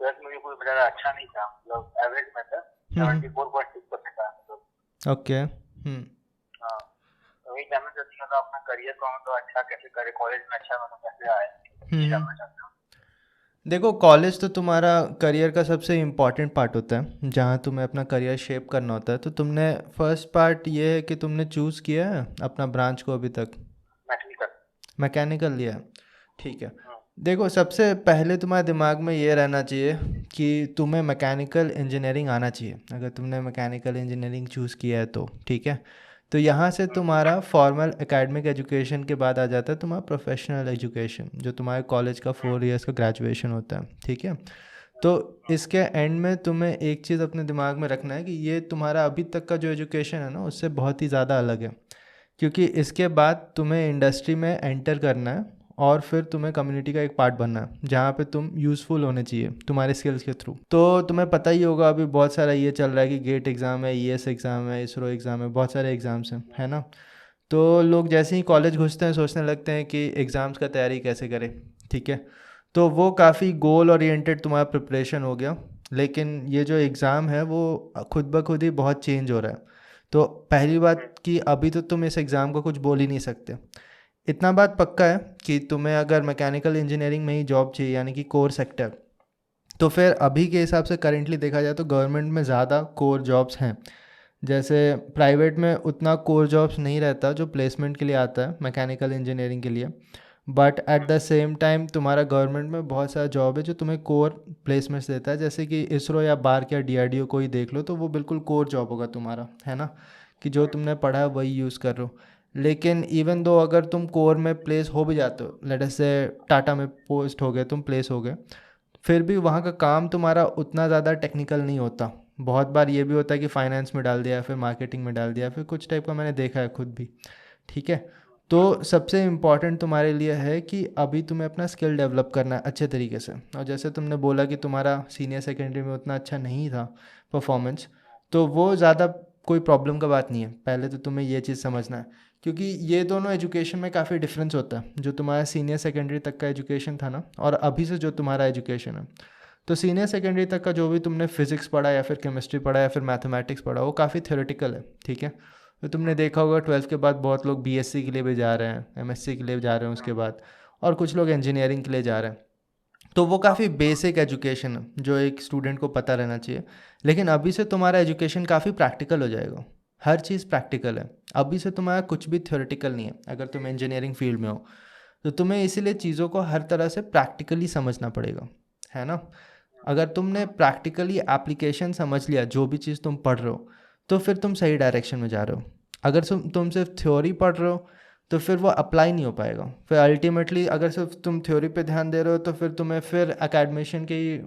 Twelfth में भी कोई ज़्यादा अच्छा नहीं था, मतलब एवरेज में था, हम्म। 74.6% आया मतलब। ओके। हाँ, तो वही जानना चाहती हूँ, मतलब अपना करियर को मतलब अच्छा कैसे करे, कॉलेज में अच्छा मतलब कैसे आए, ये हम्म। जानना चाहता हूँ। देखो, कॉलेज तो तुम्हारा करियर का सबसे इम्पॉर्टेंट पार्ट होता है, जहाँ तुम्हें अपना करियर शेप करना होता है। तो तुमने फर्स्ट पार्ट ये है कि तुमने चूज़ किया है अपना ब्रांच को अभी तक? मैकेनिकल। मैकेनिकल लिया है, ठीक है। हम्म। देखो, सबसे पहले तुम्हारे दिमाग में ये रहना चाहिए कि तुम्हें मैकेनिकल इंजीनियरिंग आना चाहिए। अगर तुमने मैकेनिकल इंजीनियरिंग चूज़ किया है तो ठीक है। तो यहाँ से हम्म। तुम्हारा फॉर्मल एकेडमिक एजुकेशन के बाद आ जाता है तुम्हारा प्रोफेशनल एजुकेशन, जो तुम्हारे कॉलेज का हम्म। 4 इयर्स का ग्रेजुएशन होता है, ठीक है। तो हम्म। इसके एंड में तुम्हें एक चीज़ अपने दिमाग में रखना है कि ये तुम्हारा अभी तक का जो एजुकेशन है ना, उससे बहुत ही ज़्यादा अलग है। क्योंकि इसके बाद तुम्हें इंडस्ट्री में एंटर करना है और फिर तुम्हें कम्युनिटी का एक पार्ट बनना है, जहाँ पे तुम यूज़फुल होने चाहिए तुम्हारे स्किल्स के थ्रू। तो तुम्हें पता ही होगा अभी बहुत सारा ये चल रहा है कि गेट एग्ज़ाम है, ईएस एग्ज़ाम है, इसरो एग्ज़ाम है, बहुत सारे एग्ज़ाम्स हैं, है ना। तो लोग जैसे ही कॉलेज घुसते हैं सोचने लगते हैं कि एग्ज़ाम्स का तैयारी कैसे करें, ठीक है। तो वो काफ़ी गोल ओरिएंटेड तुम्हारा प्रिपरेशन हो गया। लेकिन ये जो एग्ज़ाम है वो खुद ब खुद ही बहुत चेंज हो रहा है। तो पहली हम्म। बात कि अभी तो तुम इस एग्ज़ाम को कुछ बोल ही नहीं सकते। इतना बात पक्का है कि तुम्हें अगर मैकेनिकल इंजीनियरिंग में ही जॉब चाहिए, यानी कि कोर सेक्टर, तो फिर अभी के हिसाब से करेंटली देखा जाए तो गवर्नमेंट में ज़्यादा कोर जॉब्स हैं। जैसे प्राइवेट में उतना कोर जॉब्स नहीं रहता जो प्लेसमेंट के लिए आता है मैकेनिकल इंजीनियरिंग के लिए। But at the same time तुम्हारा गवर्नमेंट में बहुत सारा जॉब है जो तुम्हें कोर प्लेसमेंट्स देता है। जैसे कि इसरो या बार्क या डीआरडीओ को ही देख लो, तो वो बिल्कुल कोर जॉब होगा तुम्हारा, है ना, कि जो तुमने पढ़ा है वही यूज़ कर रहे हो। लेकिन इवन दो अगर तुम कोर में प्लेस हो भी जाते हो, लेट अस से टाटा में पोस्ट हो गए, तुम प्लेस हो गए, फिर भी वहाँ का काम तुम्हारा उतना ज़्यादा टेक्निकल नहीं होता। बहुत बार ये भी होता है कि फाइनेंस में डाल दिया, फिर मार्केटिंग में डाल दिया, फिर कुछ टाइप का मैंने देखा है खुद भी, ठीक है। तो सबसे इम्पॉर्टेंट तुम्हारे लिए है कि अभी तुम्हें अपना स्किल डेवलप करना है अच्छे तरीके से। और जैसे तुमने बोला कि तुम्हारा सीनियर सेकेंडरी में उतना अच्छा नहीं था परफॉर्मेंस, तो वो ज़्यादा कोई प्रॉब्लम का बात नहीं है। पहले तो तुम्हें ये चीज़ समझना है, क्योंकि ये दोनों एजुकेशन में काफ़ी डिफरेंस होता है। जो तुम्हारा सीनियर सेकेंडरी तक का एजुकेशन था ना, और अभी से जो तुम्हारा एजुकेशन है, तो सीनियर सेकेंडरी तक का जो भी तुमने फिजिक्स पढ़ा या फिर केमिस्ट्री पढ़ा या फिर मैथमेटिक्स पढ़ा, वो काफ़ी थ्योरेटिकल है, ठीक है। तो तुमने देखा होगा 12th के बाद बहुत लोग बीएससी के लिए भी जा रहे हैं, एमएससी के लिए जा रहे हैं उसके बाद, और कुछ लोग इंजीनियरिंग के लिए जा रहे हैं। तो वो काफ़ी बेसिक एजुकेशन है जो एक स्टूडेंट को पता रहना चाहिए। लेकिन अभी से तुम्हारा एजुकेशन काफ़ी प्रैक्टिकल हो जाएगा। हर चीज़ प्रैक्टिकल है। अभी से तुम्हारा कुछ भी थ्योरेटिकल नहीं है अगर तुम इंजीनियरिंग फील्ड में हो। तो तुम्हें इसीलिए चीज़ों को हर तरह से प्रैक्टिकली समझना पड़ेगा, है ना। अगर तुमने प्रैक्टिकली एप्लीकेशन समझ लिया जो भी चीज़ तुम पढ़ रहे हो, तो फिर तुम सही डायरेक्शन में जा रहे हो। अगर तुम सिर्फ थ्योरी पढ़ रहे हो, तो फिर वो अप्लाई नहीं हो पाएगा। फिर अल्टीमेटली अगर सिर्फ तुम थ्योरी पे ध्यान दे रहे हो, तो फिर तुम्हें फिर एकेडमिशन के ही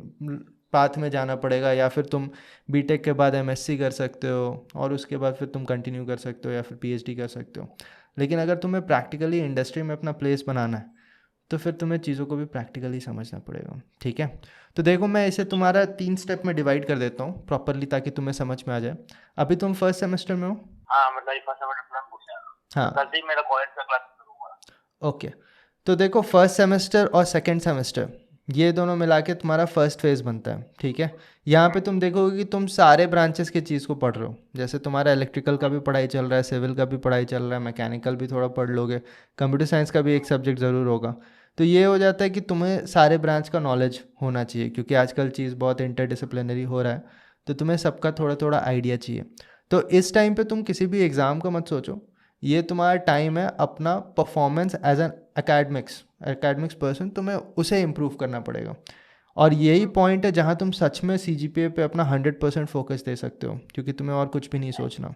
पाथ में जाना पड़ेगा, या फिर तुम बीटेक के बाद एमएससी कर सकते हो और उसके बाद फिर तुम कंटिन्यू कर सकते हो या फिर पीएचडी कर सकते हो। लेकिन अगर तुम्हें प्रैक्टिकली इंडस्ट्री में अपना प्लेस बनाना है, तो फिर तुम्हें चीज़ों को भी प्रैक्टिकली समझना पड़ेगा, ठीक है। तो देखो, मैं इसे अच्छा। तुम्हारा 3 स्टेप में डिवाइड कर देता हूँ प्रॉपरली, ताकि तुम्हें समझ में आ जाए। अभी तुम फर्स्ट सेमेस्टर में हो? हाँ, मतलब ये फर्स्ट सेमेस्टर प्लान पूछ रहे हैं, मतलब कल हाँ। से ही मेरा कॉलेज का क्लास शुरू हुआ। ओके। तो देखो, फर्स्ट सेमेस्टर और सेकंड सेमेस्टर, ये दोनों मिला के तुम्हारा फर्स्ट फेज़ बनता है, ठीक है। यहाँ पे तुम देखोगे कि तुम सारे ब्रांचेस की चीज़ को पढ़ रहे हो। जैसे तुम्हारा इलेक्ट्रिकल का भी पढ़ाई चल रहा है, सिविल का भी पढ़ाई चल रहा है, मैकेनिकल भी थोड़ा पढ़ लोगे, कंप्यूटर साइंस का भी एक सब्जेक्ट ज़रूर होगा। तो ये हो जाता है कि तुम्हें सारे ब्रांच का नॉलेज होना चाहिए, क्योंकि आजकल चीज़ बहुत इंटरडिसिप्लिनरी हो रहा है। तो तुम्हें सबका थोड़ा थोड़ा आइडिया चाहिए। तो इस टाइम पे तुम किसी भी एग्ज़ाम का मत सोचो। ये तुम्हारा टाइम है अपना performance as an academics person, तुम्हें उसे इम्प्रूव करना पड़ेगा। और यही पॉइंट है जहाँ तुम सच में सीजीपीए पे अपना 100% फोकस दे सकते हो, क्योंकि तुम्हें और कुछ भी नहीं सोचना,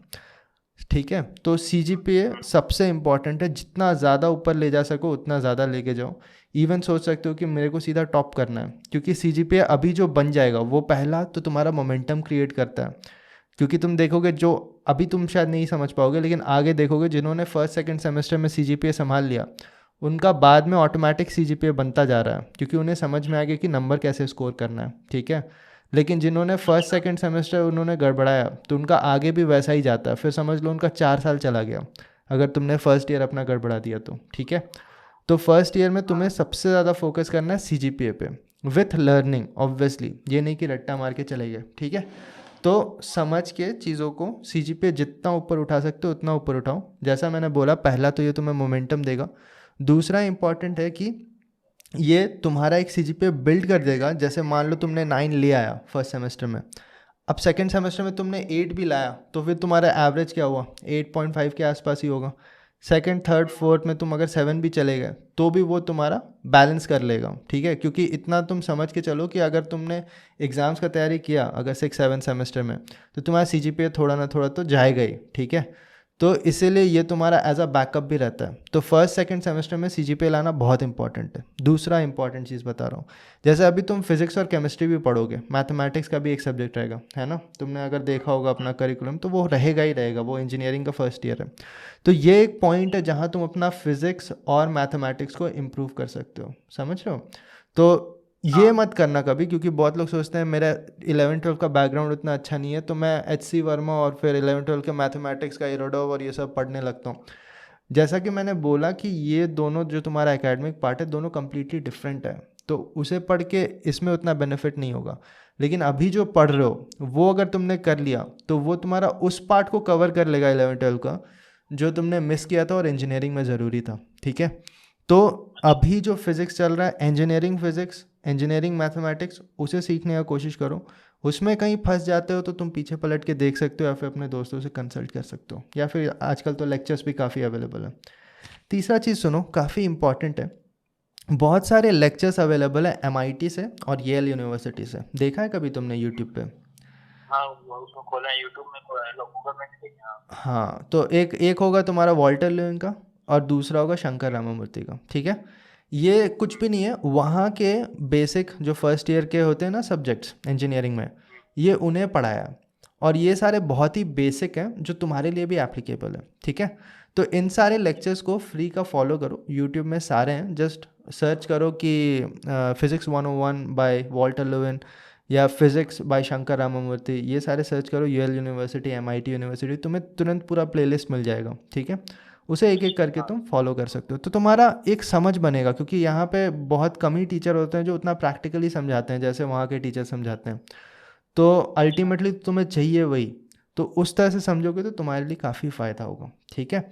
ठीक है। तो सीजीपीए सबसे इम्पॉर्टेंट है। जितना ज़्यादा ऊपर ले जा सको उतना ज़्यादा लेके जाओ। इवन सोच सकते हो कि मेरे को सीधा टॉप करना है, क्योंकि सीजीपीए अभी जो बन जाएगा वो पहला तो तुम्हारा मोमेंटम क्रिएट करता है। क्योंकि तुम देखोगे, जो अभी तुम शायद नहीं समझ पाओगे, लेकिन आगे देखोगे जिन्होंने फर्स्ट सेकंड सेमेस्टर में सीजीपीए संभाल लिया, उनका बाद में ऑटोमेटिक सीजीपीए बनता जा रहा है, क्योंकि उन्हें समझ में आ गया कि नंबर कैसे स्कोर करना है, ठीक है। लेकिन जिन्होंने फर्स्ट अच्छा। सेकंड सेमेस्टर उन्होंने गड़बड़ाया, तो उनका आगे भी वैसा ही जाता है। फिर समझ लो उनका 4 साल चला गया, अगर तुमने फर्स्ट ईयर अपना गड़बड़ा दिया तो, ठीक है। तो फर्स्ट ईयर में तुम्हें सबसे ज़्यादा फोकस करना है सीजीपीए पे। विथ लर्निंग ऑब्वियसली, ये नहीं कि रट्टा मार के चले गए, ठीक है। तो समझ के चीज़ों को सीजीपीए जितना ऊपर उठा सकते हो उतना ऊपर उठाओ। जैसा मैंने बोला, पहला तो ये तुम्हें मोमेंटम देगा, दूसरा इंपॉर्टेंट है कि ये तुम्हारा एक सीजीपीए बिल्ड कर देगा। जैसे मान लो तुमने 9 ले आया फर्स्ट सेमेस्टर में, अब सेकेंड सेमेस्टर में तुमने 8 भी लाया, तो फिर तुम्हारा एवरेज क्या हुआ, 8.5 के आसपास ही होगा। सेकंड थर्ड फोर्थ में तुम अगर 7 भी चले गए तो भी वो तुम्हारा बैलेंस कर लेगा, ठीक है। क्योंकि इतना तुम समझ के चलो कि अगर तुमने एग्ज़ाम्स का तैयारी किया अगर 6-7 सेमेस्टर में, तो तुम्हारा सीजीपीए थोड़ा ना थोड़ा तो जाएगा ही, ठीक है। तो इसीलिए ये तुम्हारा एज अ बैकअप भी रहता है। तो फर्स्ट सेकंड सेमेस्टर में सीजीपीए लाना बहुत इंपॉर्टेंट है। दूसरा इंपॉर्टेंट चीज़ बता रहा हूँ, जैसे अभी तुम फिजिक्स और केमिस्ट्री भी पढ़ोगे, मैथमेटिक्स का भी एक सब्जेक्ट रहेगा, है ना। तुमने अगर देखा होगा अपना करिकुलम, तो वो रहेगा ही रहेगा, वो इंजीनियरिंग का फर्स्ट ईयर है। तो ये एक पॉइंट है जहाँ तुम अपना फिजिक्स और मैथमेटिक्स को इम्प्रूव कर सकते हो, समझ रहे हो। तो ये मत करना कभी, क्योंकि बहुत लोग सोचते हैं मेरा 11-12 का बैकग्राउंड उतना अच्छा नहीं है तो मैं HC वर्मा और फिर 11-12 के मैथमेटिक्स का इरोडोव और ये सब पढ़ने लगता हूँ। जैसा कि मैंने बोला कि ये दोनों जो तुम्हारा एकेडमिक पार्ट है, दोनों कम्प्लीटली डिफरेंट है, तो उसे पढ़ के इसमें उतना बेनिफिट नहीं होगा। लेकिन अभी जो पढ़ रहे हो वो अगर तुमने कर लिया तो वो तुम्हारा उस पार्ट को कवर कर लेगा 11-12 का, जो तुमने मिस किया था और इंजीनियरिंग में ज़रूरी था, ठीक है। तो अभी जो फिज़िक्स चल रहा है, इंजीनियरिंग फिज़िक्स, इंजीनियरिंग मैथमेटिक्स, उसे सीखने का कोशिश करो। उसमें कहीं फंस जाते हो तो तुम पीछे पलट के देख सकते हो, या फिर अपने दोस्तों से कंसल्ट कर सकते हो, या फिर आजकल तो लेक्चर्स भी काफ़ी अवेलेबल है। तीसरा चीज़ सुनो, काफ़ी इंपॉर्टेंट है, बहुत सारे लेक्चर्स अवेलेबल है MIT से और येल यूनिवर्सिटी से। देखा है कभी तुमने यूट्यूब पे? हाँ, वो उसको खोला है यूट्यूब में, खोला है लोगों में नहीं देखा। हाँ, तो एक एक होगा तुम्हारा वॉल्टर ल्यूइन का और दूसरा होगा शंकर रामामूर्ति का, ठीक है। ये कुछ भी नहीं है, वहाँ के बेसिक जो फर्स्ट ईयर के होते हैं ना सब्जेक्ट्स इंजीनियरिंग में, ये उन्हें पढ़ाया, और ये सारे बहुत ही बेसिक हैं जो तुम्हारे लिए भी एप्लीकेबल है, ठीक है। तो इन सारे लेक्चर्स को फ्री का फॉलो करो, यूट्यूब में सारे हैं, जस्ट सर्च करो कि फिज़िक्स 101 बाय वॉल्टर ल्यूइन या फिज़िक्स बाय शंकर रामामूर्ति, ये सारे सर्च करो, यूएल यूनिवर्सिटी, MIT यूनिवर्सिटी, तुम्हें तुरंत पूरा प्लेलिस्ट मिल जाएगा, ठीक है। उसे एक एक करके तुम फॉलो कर सकते हो, तो तुम्हारा एक समझ बनेगा, क्योंकि यहाँ पे बहुत कम ही टीचर होते हैं जो उतना प्रैक्टिकली समझाते हैं जैसे वहाँ के टीचर समझाते हैं। तो अल्टीमेटली तुम्हें चाहिए वही, तो उस तरह से समझोगे तो तुम्हारे लिए काफ़ी फ़ायदा होगा, ठीक है।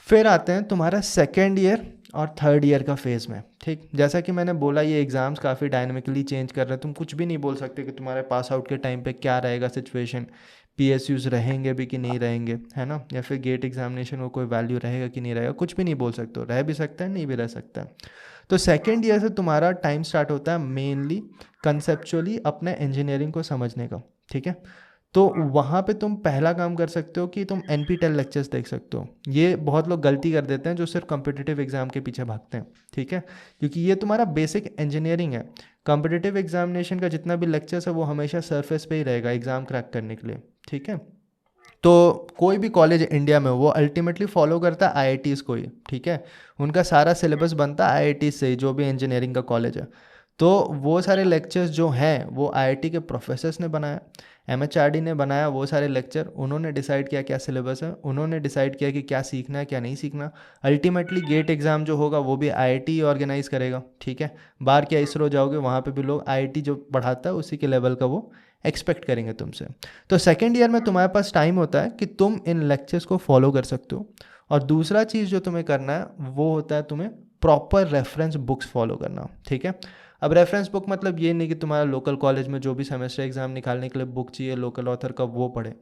फिर आते हैं तुम्हारा सेकेंड ईयर और थर्ड ईयर का फेज़ में, ठीक। जैसा कि मैंने बोला, ये एग्ज़ाम्स काफ़ी डायनेमिकली चेंज कर रहे हैं, तुम कुछ भी नहीं बोल सकते कि तुम्हारे पास आउट के टाइम पे क्या रहेगा सिचुएशन, PSUs रहेंगे भी कि नहीं रहेंगे, है ना, या फिर गेट एग्जामिनेशन को कोई वैल्यू रहेगा कि नहीं रहेगा, कुछ भी नहीं बोल सकते हो, रह भी सकता है नहीं भी रह सकता है। तो सेकेंड ईयर से तुम्हारा टाइम स्टार्ट होता है मेनली कंसेप्चुअली अपने इंजीनियरिंग को समझने का, ठीक है। तो वहाँ पे तुम पहला काम कर सकते हो कि तुम NPTEL लेक्चर्स देख सकते हो। ये बहुत लोग गलती कर देते हैं जो सिर्फ कॉम्पिटिटिव एग्ज़ाम के पीछे भागते हैं, ठीक है, क्योंकि ये तुम्हारा बेसिक इंजीनियरिंग है। कॉम्पिटिटिव एग्जामिनेशन का जितना भी लेक्चर्स है वो हमेशा सरफेस पे ही रहेगा एग्ज़ाम क्रैक करने के लिए, ठीक है। तो कोई भी कॉलेज इंडिया में वो अल्टीमेटली फॉलो करता है IITs को ही, ठीक है। उनका सारा सिलेबस बनता है IITs से ही, जो भी इंजीनियरिंग का कॉलेज है। तो वो सारे लेक्चर्स जो हैं वो IIT के प्रोफेसर्स ने बनाया, MHRD ने बनाया, वो सारे लेक्चर उन्होंने डिसाइड किया क्या सिलेबस है, उन्होंने डिसाइड किया कि क्या सीखना है क्या नहीं सीखना। अल्टीमेटली गेट एग्ज़ाम जो होगा वो भी IIT ही ऑर्गेनाइज़ करेगा, ठीक है। बाहर क्या इसरो जाओगे वहाँ पे भी लोग IIT जो पढ़ाता है उसी के लेवल का वो एक्सपेक्ट करेंगे तुमसे। तो सेकेंड ईयर में तुम्हारे पास टाइम होता है कि तुम इन लेक्चर्स को फॉलो कर सकते हो। और दूसरा चीज़ जो तुम्हें करना है वो होता है तुम्हें प्रॉपर रेफरेंस बुक्स फॉलो करना, ठीक है। अब रेफरेंस बुक मतलब ये नहीं कि तुम्हारा लोकल कॉलेज में जो भी सेमेस्टर एग्जाम निकालने के लिए बुक चाहिए लोकल ऑथर का वो पढ़े।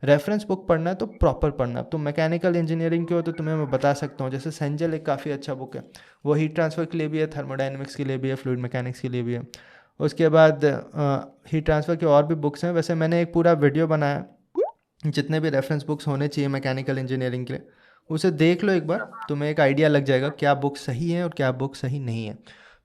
रेफरेंस बुक पढ़ना है तो प्रॉपर पढ़ना। अब तुम मैकेनिकल इंजीनियरिंग के हो तो तुम्हें मैं बता सकता हूँ, जैसे सेंजल एक काफ़ी अच्छा बुक है, वो हीट ट्रांसफ़र के लिए भी है, थर्मोडाइनमिक्स के लिए भी है, फ्लूइड मैकेनिक्स के लिए भी है। उसके बाद हीट ट्रांसफ़र के और भी बुक्स हैं, वैसे मैंने एक पूरा वीडियो बनाया जितने भी रेफरेंस बुक्स होने चाहिए मैकेनिकल इंजीनियरिंग के लिए, उसे देख लो एक बार, तुम्हें एक आइडिया लग जाएगा क्या बुक सही है और क्या बुक सही नहीं है।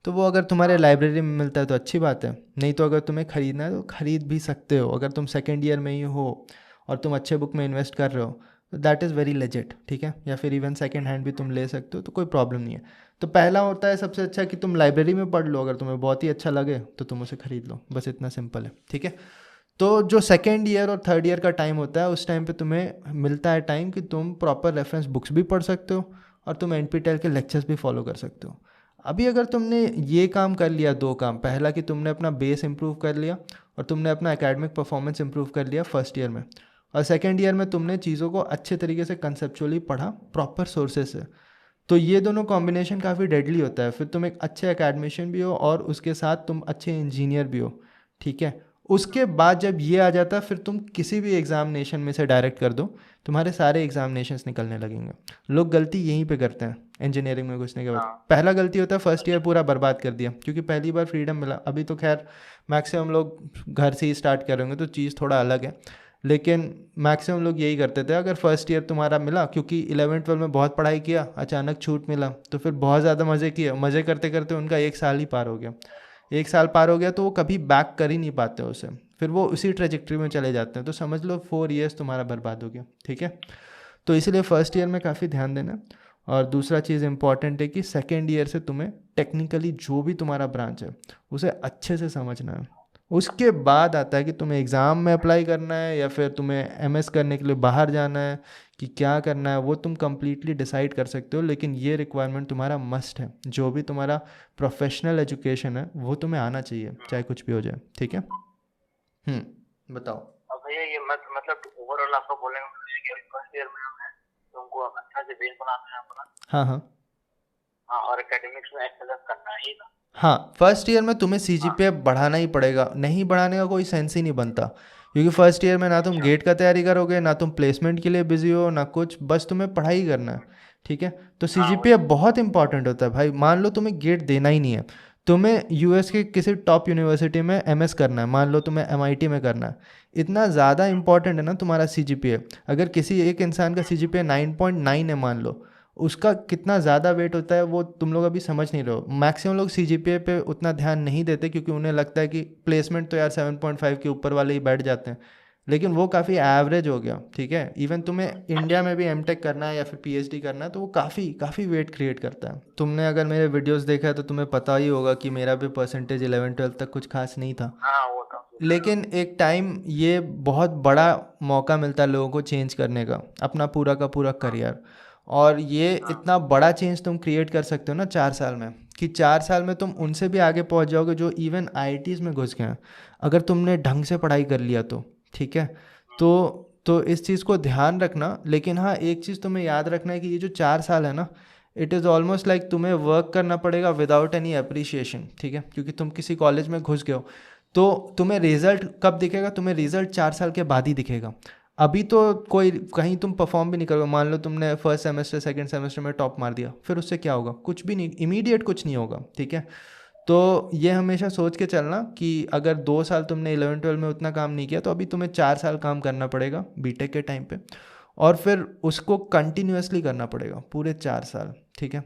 तो वो अगर तुम्हारे लाइब्रेरी में मिलता है तो अच्छी बात है, नहीं तो अगर तुम्हें ख़रीदना है तो ख़रीद भी सकते हो। अगर तुम सेकेंड ईयर में ही हो और तुम अच्छे बुक में इन्वेस्ट कर रहे हो तो दैट इज़ वेरी लेजिट, ठीक है। या फिर इवन सेकेंड हैंड भी तुम ले सकते हो, तो कोई प्रॉब्लम नहीं है। तो पहला होता है सबसे अच्छा कि तुम लाइब्रेरी में पढ़ लो, अगर तुम्हें बहुत ही अच्छा लगे तो तुम उसे ख़रीद लो, बस इतना सिंपल है, ठीक है। तो जो सेकेंड ईयर और थर्ड ईयर का टाइम होता है उस टाइम पे तुम्हें मिलता है टाइम कि तुम प्रॉपर रेफरेंस बुक्स भी पढ़ सकते हो और तुम NPTEL के लेक्चर्स भी फॉलो कर सकते हो। अभी अगर तुमने ये काम कर लिया, दो काम, पहला कि तुमने अपना बेस इंप्रूव कर लिया और तुमने अपना एकेडमिक परफॉर्मेंस इंप्रूव कर लिया फर्स्ट ईयर में, और सेकेंड ईयर में तुमने चीज़ों को अच्छे तरीके से कंसेप्चुअली पढ़ा प्रॉपर सोर्सेज से, तो ये दोनों कॉम्बिनेशन काफ़ी डेडली होता है। फिर तुम एक अच्छे एकेडमिशियन भी हो और उसके साथ तुम अच्छे इंजीनियर भी हो, ठीक है। उसके बाद जब ये आ जाता है, फिर तुम किसी भी एग्जामिनेशन में से डायरेक्ट कर दो, तुम्हारे सारे एग्जामिनेशंस निकलने लगेंगे। लोग गलती यहीं पे करते हैं इंजीनियरिंग में घुसने के बाद। हाँ पहला गलती होता है फर्स्ट ईयर पूरा बर्बाद कर दिया, क्योंकि पहली बार फ्रीडम मिला। अभी तो खैर मैक्सिमम लोग घर से ही स्टार्ट करेंगे तो चीज़ थोड़ा अलग है, लेकिन मैक्सिमम लोग यही करते थे। अगर फर्स्ट ईयर तुम्हारा मिला, क्योंकि 11वीं 12वीं में बहुत पढ़ाई किया, अचानक छूट मिला, तो फिर बहुत ज़्यादा मज़े किए, मज़े करते करते उनका एक साल ही पार हो गया। एक साल पार हो गया तो वो कभी बैक कर ही नहीं पाते उसे, फिर वो उसी ट्रेजेक्ट्री में चले जाते हैं। तो समझ लो 4 ईयर्स तुम्हारा बर्बाद हो गया, ठीक है। तो इसलिए फर्स्ट ईयर में काफ़ी ध्यान देना। और दूसरा चीज़ इंपॉर्टेंट है कि सेकेंड ईयर से तुम्हें टेक्निकली जो भी तुम्हारा ब्रांच है उसे अच्छे से समझना है। उसके बाद आता है कि तुम्हें एग्ज़ाम में अप्लाई करना है या फिर तुम्हें एमएस करने के लिए बाहर जाना है, कि क्या करना है वो तुम कंप्लीटली डिसाइड कर सकते हो। लेकिन ये रिक्वायरमेंट तुम्हारा मस्ट है, जो भी तुम्हारा प्रोफेशनल एजुकेशन है वो तुम्हें आना चाहिए, चाहे कुछ भी हो जाए, ठीक है। बताओ। अब भैया ये मतलब ओवरऑल आपको बोलेंगे कि फर्स्ट ईयर में हमें तुमको अच्छा से बेस बनाना है अपना। हाँ हाँ हाँ, और एकेडमिक्स में एक्सेलेंस करना है ही ना। हाँ, फर्स्ट ईयर में तुम्हें सीजीपीए बढ़ाना ही पड़ेगा, नहीं बढ़ाने का कोई सेंस ही नहीं बनता। क्योंकि फर्स्ट ईयर में ना तुम गेट का तैयारी करोगे, ना तुम प्लेसमेंट के लिए बिजी हो, ना कुछ, बस तुम्हें पढ़ाई करना है, ठीक है। तो सीजीपीए बहुत इंपॉर्टेंट होता है भाई। मान लो तुम्हें गेट देना ही नहीं है, तुम्हें यूएस के किसी टॉप यूनिवर्सिटी में एमएस करना है, मान लो तुम्हें एमआईटी में करना है, इतना ज़्यादा इंपॉर्टेंट है ना तुम्हारा सीजीपीए। अगर किसी एक इंसान का सीजीपीए 9.9 है मान लो, उसका कितना ज़्यादा वेट होता है वो तुम लोग अभी समझ नहीं रहे हो। मैक्सिमम लोग सीजीपीए पे उतना ध्यान नहीं देते, क्योंकि उन्हें लगता है कि प्लेसमेंट तो यार 7.5 के ऊपर वाले ही बैठ जाते हैं, लेकिन वो काफ़ी एवरेज हो गया, ठीक है। इवन तुम्हें इंडिया में भी एमटेक करना है या फिर पीएचडी करना है तो वो काफ़ी काफ़ी वेट क्रिएट करता है। तुमने अगर मेरे वीडियोस देखा है तो तुम्हें पता ही होगा कि मेरा भी परसेंटेज 11-12 तक कुछ खास नहीं था, हाँ वो तो लेकिन एक टाइम ये बहुत बड़ा मौका मिलता है लोगों को चेंज करने का, अपना पूरा का पूरा करियर। और ये इतना बड़ा चेंज तुम क्रिएट कर सकते हो ना 4 साल में, कि 4 साल में तुम उनसे भी आगे पहुंच जाओगे जो इवन आईआईटीज़ में घुस गए हैं, अगर तुमने ढंग से पढ़ाई कर लिया तो, ठीक है। तो इस चीज़ को ध्यान रखना। लेकिन हाँ, एक चीज़ तुम्हें याद रखना है कि ये जो 4 साल है ना, इट इज़ ऑलमोस्ट लाइक तुम्हें वर्क करना पड़ेगा विदाउट एनी अप्रिशिएशन, ठीक है। क्योंकि तुम किसी कॉलेज में घुस गए हो तो तुम्हें रिजल्ट कब दिखेगा? तुम्हें रिजल्ट 4 साल के बाद ही दिखेगा। अभी तो कोई कहीं तुम परफॉर्म भी नहीं करोगे, मान लो तुमने फर्स्ट सेमेस्टर सेकंड सेमेस्टर में टॉप मार दिया, फिर उससे क्या होगा? कुछ भी नहीं, इमीडिएट कुछ नहीं होगा, ठीक है। तो ये हमेशा सोच के चलना कि अगर 2 साल तुमने 11-12 में उतना काम नहीं किया तो अभी तुम्हें 4 साल काम करना पड़ेगा बीटेक के टाइम पे, और फिर उसको कंटिन्यूअसली करना पड़ेगा पूरे 4 साल, ठीक है।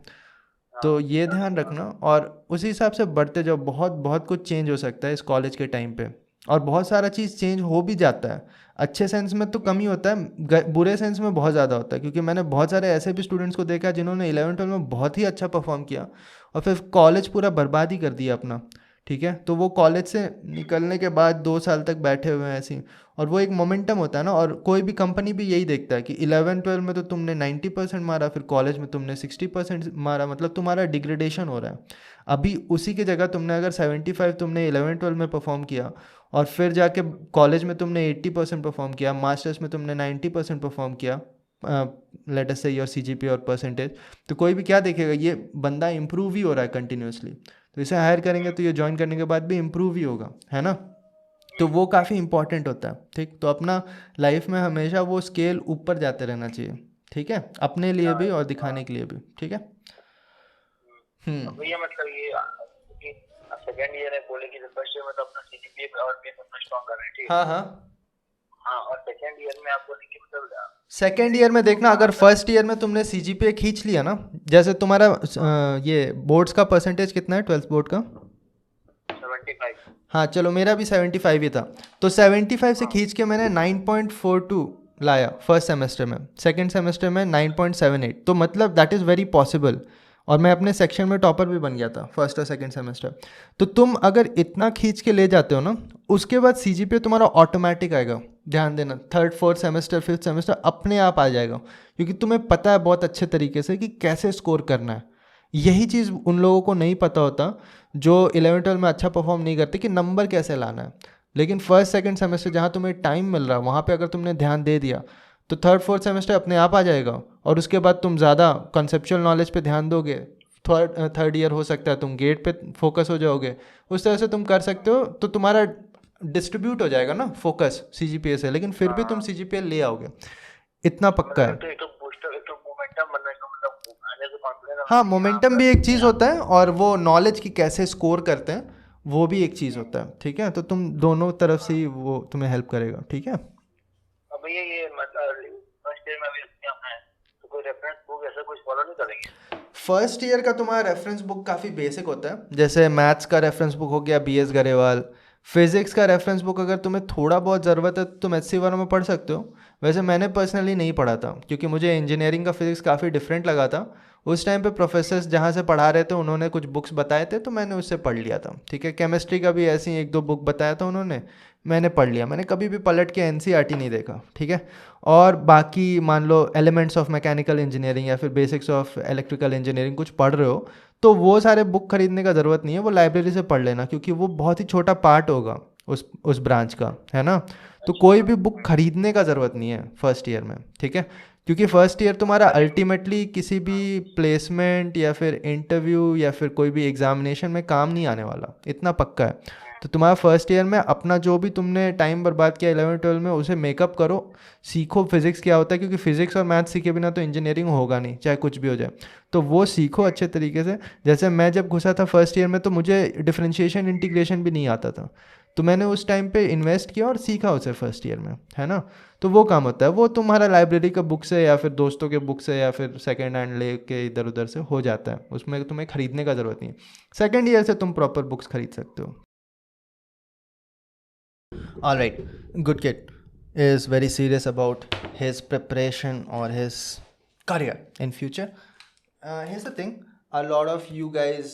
तो ये ध्यान रखना और उसी हिसाब से बढ़ते जाओ। बहुत बहुत कुछ चेंज हो सकता है इस कॉलेज के टाइम पे, और बहुत सारा चीज़ चेंज हो भी जाता है। अच्छे सेंस में तो कम ही होता है, बुरे सेंस में बहुत ज़्यादा होता है। क्योंकि मैंने बहुत सारे ऐसे भी स्टूडेंट्स को देखा है जिन्होंने 11-12 में बहुत ही अच्छा परफॉर्म किया और फिर कॉलेज पूरा बर्बाद ही कर दिया अपना, ठीक है। तो वो कॉलेज से निकलने के बाद 2 साल तक बैठे हुए हैं ऐसे ही, और वो एक मोमेंटम होता है ना। और कोई भी कंपनी भी यही देखता है कि 11-12 में तो तुमने 90% मारा, फिर कॉलेज में तुमने 60% मारा, मतलब तुम्हारा डिग्रेडेशन हो रहा है। अभी उसी की जगह तुमने अगर 75 तुमने 11-12 में परफॉर्म किया और फिर जाके कॉलेज में तुमने 80% परफॉर्म किया, मास्टर्स में तुमने 90% परफॉर्म किया, लेट अस से योर सीजीपीए और परसेंटेज, तो कोई भी क्या देखेगा? ये बंदा इंप्रूव ही हो रहा है कंटिन्यूसली, तो इसे हायर करेंगे तो ये ज्वाइन करने के बाद भी इम्प्रूव ही होगा, है ना। तो वो काफ़ी इंपॉर्टेंट होता है, ठीक। तो अपना लाइफ में हमेशा वो स्केल ऊपर जाते रहना चाहिए, ठीक है, अपने लिए भी और दिखाने के लिए भी, ठीक है। भैया मतलब ये सेकंड ईयर है, बोले कि फर्स्ट ईयर में तो अपना सीजीपीए और बेस अपना स्ट्रॉन्ग कर रहे हैं, ठीक है। हाँ हाँ, हाँ, और सेकंड ईयर में आप बोले कि मतलब सेकेंड ईयर में देखना, अगर फर्स्ट ईयर में तुमने सीजीपीए खींच लिया ना, जैसे तुम्हारा ये बोर्ड्स का परसेंटेज कितना है, 12th बोर्ड का? 75। हाँ चलो, मेरा भी 75 ही था। तो 75 से खींच के मैंने 9.42 लाया फर्स्ट सेमेस्टर में, सेकंड सेमेस्टर में 9.78, तो मतलब दैट इज़ वेरी पॉसिबल। और मैं अपने सेक्शन में टॉपर भी बन गया था फर्स्ट और सेकंड सेमेस्टर। तो तुम अगर इतना खींच के ले जाते हो ना, उसके बाद सीजीपीए तुम्हारा ऑटोमेटिक आएगा। ध्यान देना, third fourth semester fifth semester अपने आप आ जाएगा, क्योंकि तुम्हें पता है बहुत अच्छे तरीके से कि कैसे स्कोर करना है। यही चीज़ उन लोगों को नहीं पता होता जो 11th-12 में अच्छा परफॉर्म नहीं करते कि नंबर कैसे लाना है। लेकिन फर्स्ट सेकंड सेमेस्टर जहाँ तुम्हें टाइम मिल रहा है वहाँ पे अगर तुमने ध्यान दे दिया तो थर्ड फोर्थ सेमेस्टर अपने आप आ जाएगा, और उसके बाद तुम ज़्यादा कंसेप्चुअल नॉलेज पे ध्यान दोगे। थर्ड ईयर हो सकता है तुम गेट पे फोकस हो जाओगे, उस तरह से तुम कर सकते हो, तो तुम्हारा डिस्ट्रीब्यूट हो जाएगा ना फोकस सीजीपीए से, लेकिन फिर भी तुम सीजीपीए ले आओगे, इतना पक्का है। मतलब एक तो बूस्टर, एक तो मोमेंटम बनने का मतलब आने से कॉन्फिडेंस हाँ, आना कि हाँ मोमेंटम कर भी एक सकते चीज़ हैं आप। होता है, और वो नॉलेज की कैसे स्कोर करते हैं वो भी एक चीज़ होता है, ठीक है। तो तुम दोनों तरफ से ही वो तुम्हें हेल्प करेगा, ठीक है। अब भैया ये मतलब फर्स्ट ईयर में अभी अपना है तो कोई रेफरेंस बुक ऐसा कुछ फॉलो नहीं करेंगे? फर्स्ट ईयर का तुम्हारा रेफरेंस बुक काफ़ी बेसिक होता है, जैसे मैथ्स का रेफरेंस बुक हो गया बीएस गरेवाल। फिजिक्स का रेफरेंस बुक अगर तुम्हें थोड़ा बहुत ज़रूरत है तो तुम एच सी वालों में पढ़ सकते हो। वैसे मैंने पर्सनली नहीं पढ़ा था क्योंकि मुझे इंजीनियरिंग का फिजिक्स काफ़ी डिफरेंट लगा था। उस टाइम पे प्रोफेसर्स जहाँ से पढ़ा रहे थे उन्होंने कुछ बुक्स बताए थे तो मैंने उससे पढ़ लिया था, ठीक है। केमिस्ट्री का भी ऐसे ही एक दो बुक बताया था उन्होंने, मैंने पढ़ लिया। मैंने कभी भी पलट के एनसीईआरटी नहीं देखा, ठीक है। और बाकी मान लो एलिमेंट्स ऑफ मैकेनिकल इंजीनियरिंग या फिर बेसिक्स ऑफ इलेक्ट्रिकल इंजीनियरिंग कुछ पढ़ रहे हो तो वो सारे बुक खरीदने का ज़रूरत नहीं है, वो लाइब्रेरी से पढ़ लेना क्योंकि वो बहुत ही छोटा पार्ट होगा उस ब्रांच का, है ना। तो अच्छा। कोई भी बुक खरीदने का ज़रूरत नहीं है फर्स्ट ईयर में, ठीक है। क्योंकि फर्स्ट ईयर तुम्हारा अल्टीमेटली किसी भी प्लेसमेंट या फिर इंटरव्यू या फिर कोई भी एग्जामिनेशन में काम नहीं आने वाला, इतना पक्का है। तो तुम्हारा फर्स्ट ईयर में अपना जो भी तुमने टाइम बर्बाद किया 11-12 में उसे मेकअप करो, सीखो फिजिक्स क्या होता है, क्योंकि फिजिक्स और मैथ्स सीखे बिना तो इंजीनियरिंग होगा नहीं, चाहे कुछ भी हो जाए। तो वो सीखो अच्छे तरीके से। जैसे मैं जब घुसा था फर्स्ट ईयर में तो मुझे डिफरेंशिएशन इंटीग्रेशन भी नहीं आता था, तो मैंने उस टाइम पे इन्वेस्ट किया और सीखा उसे फर्स्ट ईयर में, है ना। तो वो काम होता है, वो तुम्हारा लाइब्रेरी का बुक से या फिर दोस्तों के बुक से या फिर सेकेंड हैंड ले के इधर उधर से हो जाता है, उसमें तुम्हें खरीदने का ज़रूरत नहीं है। सेकेंड ईयर से तुम प्रॉपर बुक्स खरीद सकते हो। All right, good kid is very serious about his preparation or his career in future. Here's the thing: a lot of you guys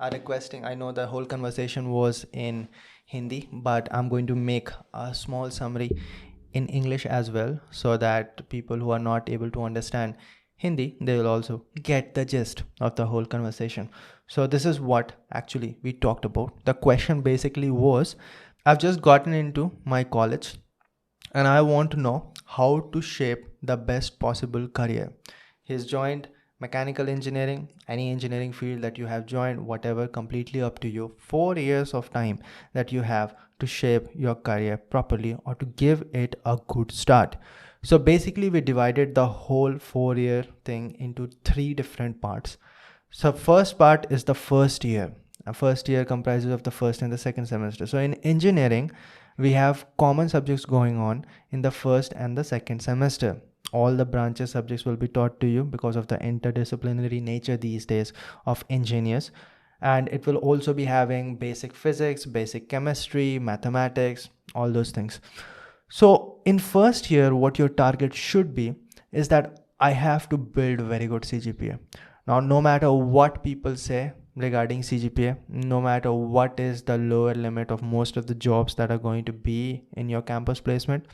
are requesting. I know the whole conversation was in Hindi, but I'm going to make a small summary in English as well, so that people who are not able to understand Hindi, they will also get the gist of the whole conversation. So this is what actually we talked about. The question basically was, I've just gotten into my college and I want to know how to shape the best possible career. He's joined mechanical engineering, any engineering field that you have joined, whatever, completely up to you. 4 years of time that you have to shape your career properly or to give it a good start. So basically we divided the whole 4-year thing into 3 different parts. So first part is the first year. A first year comprises of the first and the second semester. So in engineering, we have common subjects going on in the first and the second semester. All the branches subjects will be taught to you because of the interdisciplinary nature these days of engineers. And it will also be having basic physics, basic chemistry, mathematics, all those things. So in first year, what your target should be is that I have to build very good CGPA. Now, no matter what people say regarding CGPA, no matter what is the lower limit of most of the jobs that are going to be in your campus placement,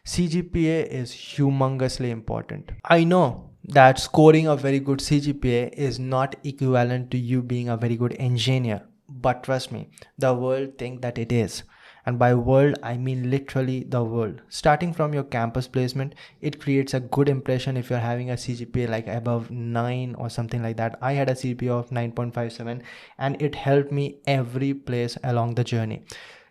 CGPA is humongously important. I know that scoring a very good CGPA is not equivalent to you being a very good engineer, but trust me, the world think that it is. And by world, I mean literally the world. Starting from your campus placement, it creates a good impression if you're having a CGPA like above 9 or something like that. I had a CGPA of 9.57 and it helped me every place along the journey.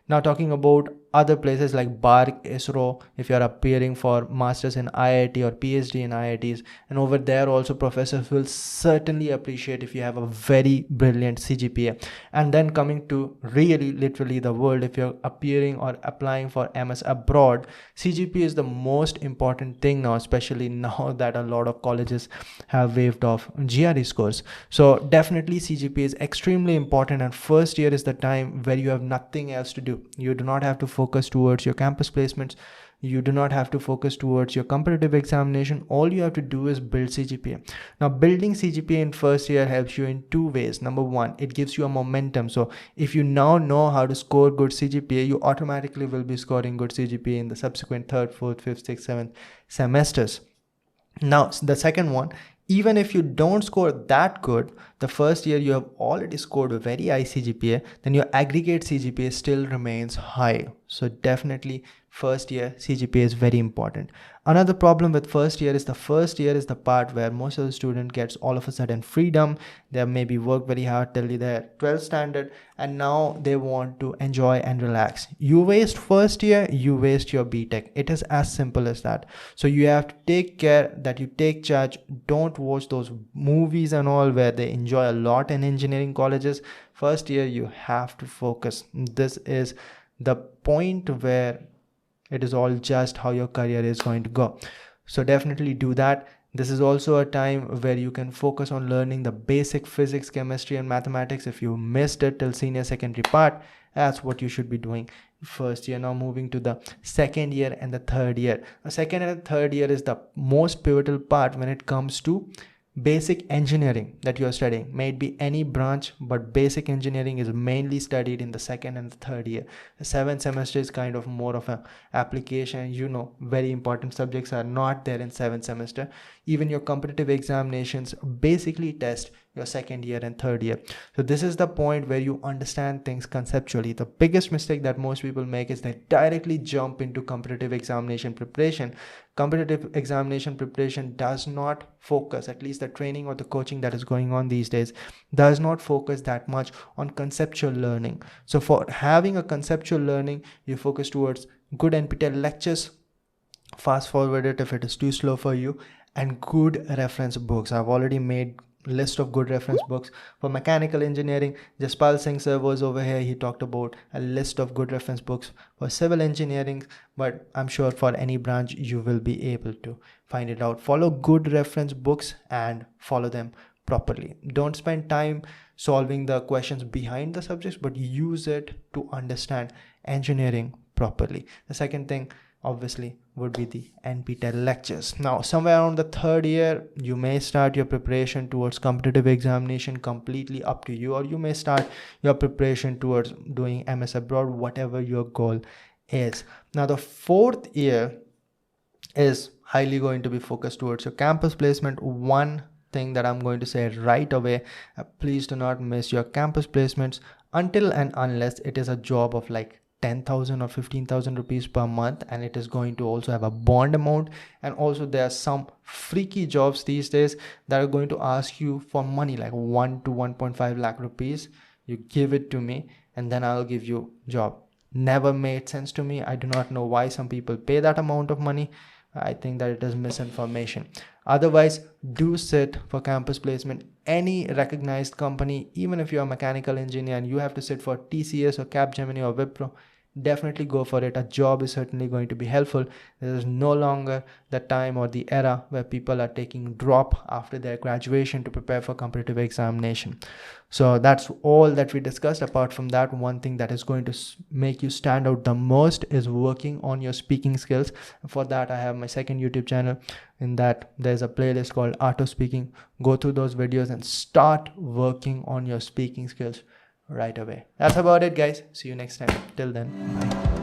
Now talking about other places like BARC, ISRO, if you are appearing for masters in IIT or PhD in IITs, and over there also professors will certainly appreciate if you have a very brilliant CGPA. And then coming to really literally the world, if you're appearing or applying for MS abroad, CGPA is the most important thing now, especially now that a lot of colleges have waived off GRE scores. So definitely CGPA is extremely important, and first year is the time where you have nothing else to do. You do not have to focus towards your campus placements. You do not have to focus towards your competitive examination. All you have to do is build CGPA. Now, building CGPA in first year helps you in 2 ways. Number one, it gives you a momentum. So if you now know how to score good CGPA, you automatically will be scoring good CGPA in the subsequent 3rd, 4th, 5th, 6th, 7th semesters. Now, the second one, even if you don't score that good, the first year you have already scored a very high CGPA, then your aggregate CGPA still remains high. So definitely first year CGPA is very important. Another problem with first year is the part where most of the student gets all of a sudden freedom. They maybe work very hard till their 12th standard, and now they want to enjoy and relax. You waste first year, you waste your BTech. It is as simple as that. So you have to take care that you take charge. Don't watch those movies and all where they enjoy a lot in engineering colleges. First year you have to focus. This is the point where it is all just how your career is going to go. So definitely do that. This is also a time where you can focus on learning the basic physics, chemistry, and mathematics. If you missed it till senior secondary part, that's what you should be doing first year. Now moving to the second year and the third year. The second and third year is the most pivotal part when it comes to basic engineering that you are studying. May it be any branch, but basic engineering is mainly studied in the second and the third year. The seventh semester is kind of more of an application. Very important subjects are not there in seventh semester. Even your competitive examinations basically test your second year and third year. So this is the point where you understand things conceptually. The biggest mistake that most people make is they directly jump into competitive examination preparation. Competitive examination preparation does not focus, at least the training or the coaching that is going on these days, does not focus that much on conceptual learning. So for having a conceptual learning, you focus towards good NPTEL lectures, fast forward it if it is too slow for you, and good reference books. I've already made list of good reference books for mechanical engineering. Jaspal Singh sir was over here. He talked about a list of good reference books for civil engineering, but I'm sure for any branch you will be able to find it out. Follow good reference books and follow them properly. Don't spend time solving the questions behind the subjects, but use it to understand engineering properly. The second thing obviously would be the NPTEL lectures. Now somewhere around the third year you may start your preparation towards competitive examination, completely up to you, or you may start your preparation towards doing MS abroad, whatever your goal is. Now the fourth year is highly going to be focused towards your campus placement. One thing that I'm going to say right away, please do not miss your campus placements until and unless it is a job of like 10,000 or 15,000 rupees per month, and it is going to also have a bond amount. And also there are some freaky jobs these days that are going to ask you for money like 1 to 1.5 lakh rupees. You give it to me and then I'll give you job. Never made sense to me. I do not know why some people pay that amount of money. I think that it is misinformation. Otherwise, do sit for campus placement. Any recognized company, even if you're a mechanical engineer and you have to sit for TCS or Capgemini or Wipro, definitely go for it. A job is certainly going to be helpful. There is no longer the time or the era where people are taking drop after their graduation to prepare for competitive examination. So that's all that we discussed. Apart from that, one thing that is going to make you stand out the most is working on your speaking skills. For that, I have my second YouTube channel. In that, there's a playlist called Art of Speaking. Go through those videos and start working on your speaking skills right away. That's about it, guys. See you next time. Till then, bye.